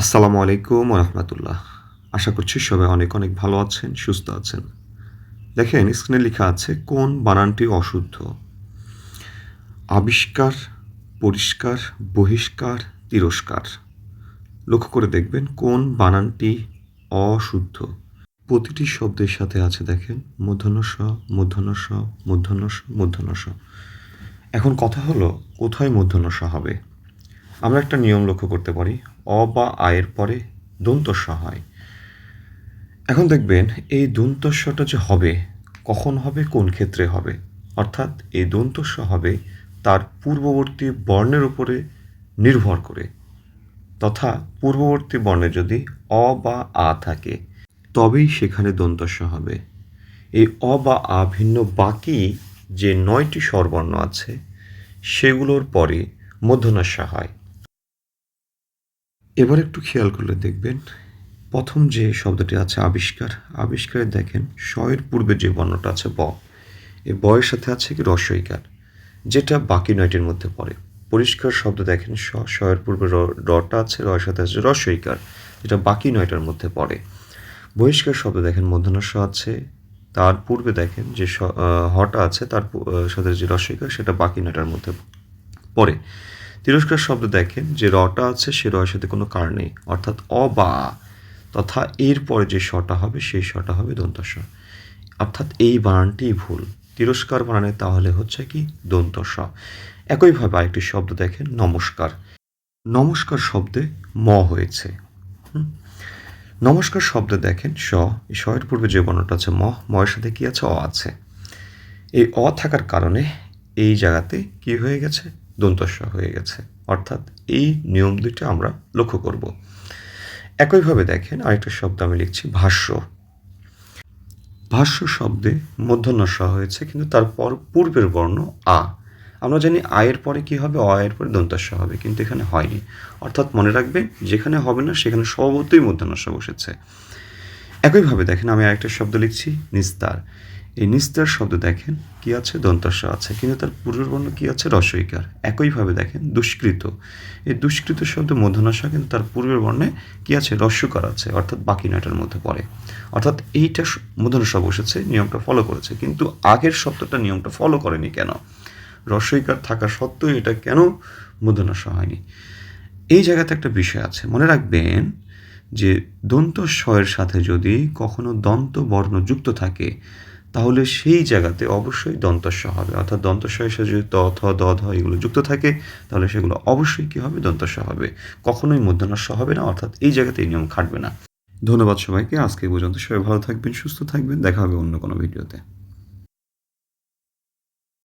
আসসালামু আলাইকুম রহমতুল্লাহ। আশা করছি সবাই অনেক অনেক ভালো আছেন, সুস্থ আছেন। দেখেন স্ক্রিনে লেখা আছে কোন বানানটি অশুদ্ধ। আবিষ্কার, পরিষ্কার, বহিষ্কার, তিরস্কার। লক্ষ্য করে দেখবেন কোন বানানটি অশুদ্ধ। প্রতিটি শব্দের সাথে আছে দেখেন মূর্ধন্য ষ, মূর্ধন্য ষ, মূর্ধন্য ষ, মূর্ধন্য ষ। এখন কথা হলো কোথায় মূর্ধন্য ষ হবে। আমরা একটা নিয়ম লক্ষ্য করতে পারি, অ বা আয়ের পরে দন্ত স হয়। এখন দেখবেন এই দন্তস্বটা যে হবে, কখন হবে, কোন ক্ষেত্রে হবে, অর্থাৎ এই দন্তস্ব হবে তার পূর্ববর্তী বর্ণের উপরে নির্ভর করে, তথা পূর্ববর্তী বর্ণে যদি অ বা আ থাকে তবেই সেখানে দন্তস্ব হবে। এই অ বা আ ভিন্ন বাকি যে 9টি স্বরবর্ণ আছে সেগুলোর পরে মূর্ধন্য ষ হয়। এবার একটু খেয়াল করলে দেখবেন প্রথম যে শব্দটি আছে আবিষ্কার, আবিষ্কারে দেখেন স এর পূর্বে যে বর্ণটা আছে ব, এই বয়ের সাথে আছে কি রস্বইকার, যেটা বাকি 9টির মধ্যে পড়ে। পরিষ্কার শব্দ দেখেন স এর পূর্বে রটা আছে, রয়ের সাথে আছে রস্বইকার, যেটা বাকি 9টার মধ্যে পড়ে। বহিষ্কার শব্দ দেখেন মূর্ধন্য ষ আছে, তার পূর্বে দেখেন যে হটা আছে, তার সাথে যে রস্বইকার সেটা বাকি 9টার মধ্যে পড়ে। তিরস্কার শব্দ দেখেন যে রটা আছে সে রয়ের সাথে কোনো কার নেই, অর্থাৎ অ বা আ, তথা এর পরে যে শটা হবে সেই শটা হবে দন্তস্ব, অর্থাৎ এই বানানটিই ভুল। তিরস্কার বানানে তাহলে হচ্ছে কি দন্তস্ব। একইভাবে আরেকটি শব্দ দেখেন নমস্কার, নমস্কার শব্দে ম হয়েছে। নমস্কার শব্দে দেখেন স, এই স এর পূর্বে যে বর্ণটা আছে ময়ের সাথে কি আছে, অ আছে। এই অ থাকার কারণে এই জায়গাতে কি হয়ে গেছে, দন্তস্ব হয়ে গেছে, অর্থাৎ এই নিয়ম দুইটা আমরা লক্ষ্য করব। একইভাবে দেখেন আরেকটা শব্দ আমি লিখছি ভাষ্য, ভাষ্য শব্দে মূর্ধন্য ষ হয়েছে কিন্তু তারপর পূর্বের বর্ণ আ। আমরা জানি আয়ের পরে কি হবে, অ এর পরে দন্তস্ব হবে, কিন্তু এখানে হয়নি। অর্থাৎ মনে রাখবেন যেখানে হবে না সেখানে স্বভাবতই মূর্ধন্য ষ বসেছে। একইভাবে দেখেন আমি আরেকটা শব্দ লিখছি নিস্তার, এই নিস্তার শব্দ দেখেন কি আছে, দন্তস্ব আছে কিন্তু তার পূর্বের বর্ণ কি আছে, রস্বইকার। একইভাবে দেখেন দুষ্কৃত, এই দুষ্কৃত শব্দ মূর্ধন্য ষ কিন্তু তার পূর্বের বর্ণে কি আছে, রস্যকার আছে, অর্থাৎ বাকি 9টার মধ্যে পড়ে। অর্থাৎ এইটা মূর্ধন্য ষ বসেছে, নিয়মটা ফলো করেছে, কিন্তু আগের শব্দটা নিয়মটা ফলো করেনি কেন, রস্বইকার থাকা সত্ত্বেও এটা কেন মূর্ধন্য ষ হয়নি। এই জায়গাতে একটা বিষয় আছে, মনে রাখবেন যে দন্ত স এর সাথে যদি কখনো দন্ত বর্ণ যুক্ত থাকে তাহলে সেই জায়গাতে অবশ্যই দন্তস্ব হবে, অর্থাৎ দন্তস্ব এর সাথে যদি ত থ দ ধ এগুলো যুক্ত থাকে তাহলে সেগুলো অবশ্যই কী হবে, দন্তস্ব হবে, কখনোই মূর্ধন্য ষ হবে না, অর্থাৎ এই জায়গাতে এই নিয়ম খাটবে না। ধন্যবাদ সবাইকে, আজকে পর্যন্ত সবাই ভালো থাকবেন, সুস্থ থাকবেন, দেখা হবে অন্য কোনো ভিডিওতে।